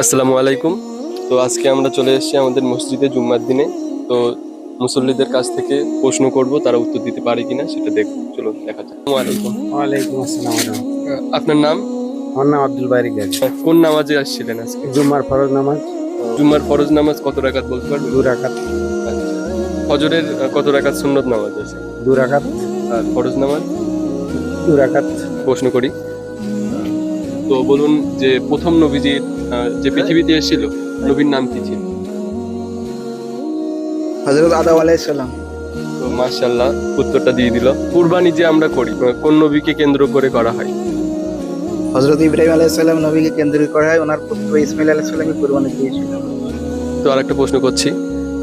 আসসালামু আলাইকুম। তো আজকে আমরা চলে এসেছি আমাদের মসজিদে জুম্মার দিনে। তো মুসল্লিদের কাছ থেকে প্রশ্ন করব, তারা উত্তর দিতে পারে কিনা সেটা চলো দেখা যাক। আসসালামু আলাইকুম। ওয়ালাইকুম আসসালাম। আপনার নাম? আমার নাম আব্দুল বারি গাজী। কোন নামাজে আসছিলেন আজকে? জুম্মার ফরজ নামাজ। জুম্মার ফরজ নামাজ কত রাকাত বলতে পারবেন? 2 রাকাত। আচ্ছা। ফজরের কত রাকাত সুন্নত নামাজ আছে? 2 রাকাত। আর ফরজ নামাজ? 2 রাকাত। প্রশ্ন করি, তো বলুন যে প্রথম নবীজির যে পৃথিবীতে এসেছিল, নবীর নাম কি ছিল? হযরত আদম আলাইহিস সালাম। তো মাশাআল্লাহ, উত্তরটা দিয়ে দিল। কুরবানি যে আমরা করি, কোন নবীকে কেন্দ্র করে করা হয়? হযরত ইব্রাহিম আলাইহিস সালাম নবীকে কেন্দ্র করে হয়, ওনার পুত্র ইসমাঈল আলাইহিস সালামকে কুরবানি দিয়েছিলেন। তো আরেকটা প্রশ্ন করছি,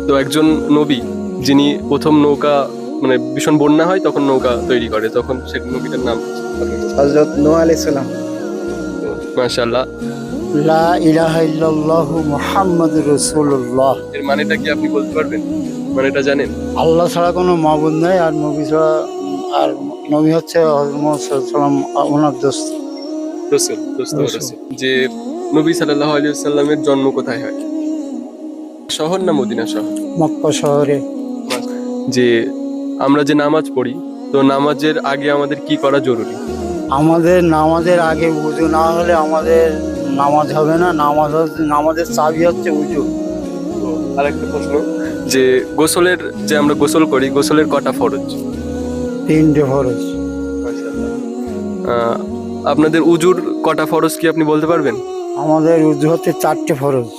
তো একজন নবী যিনি প্রথম নৌকা, মানে ভীষণ বন্যা হয় তখন নৌকা তৈরি করে, তখন সে নবীটার নাম হযরত নূহ আলাইহিস সালাম। মাশাআল্লাহ। লা ইলাহা ইল্লাল্লাহু মুহাম্মাদুর রাসূলুল্লাহ। এর মানেটা কি আপনি বলতে পারবেন? মানেটা জানেন? আল্লাহ ছাড়া কোনো মাবুদ নাই, আর নবী ছাড়া আর নবী হচ্ছে হযরত মুহাম্মদ সাল্লাল্লাহু আলাইহি ওয়াসাল্লাম ওনার দোস্ত। রাসূল, রাসূল। যে নবী সাল্লাল্লাহু আলাইহি ওয়াসাল্লামের জন্ম কোথায় হয়? শহর না মদিনা শহর? মক্কা শহরে। যে আমরা যে নামাজ পড়ি, তো নামাজের আগে আমাদের কি করা জরুরি? আমাদের নামাজের আগে ওযু না হলে আমাদের নামাজ হবে না। নামাজের চাবি হচ্ছে ওযু। তো আরেকটা প্রশ্ন, যে গোসলের, যে আমরা গোসল করি, গোসলের কটা ফরজ? 3টে ফরজ। আপনাদের উজুর কটা ফরজ কি আপনি বলতে পারবেন? আমাদের ওযু হচ্ছে 4টে ফরজ।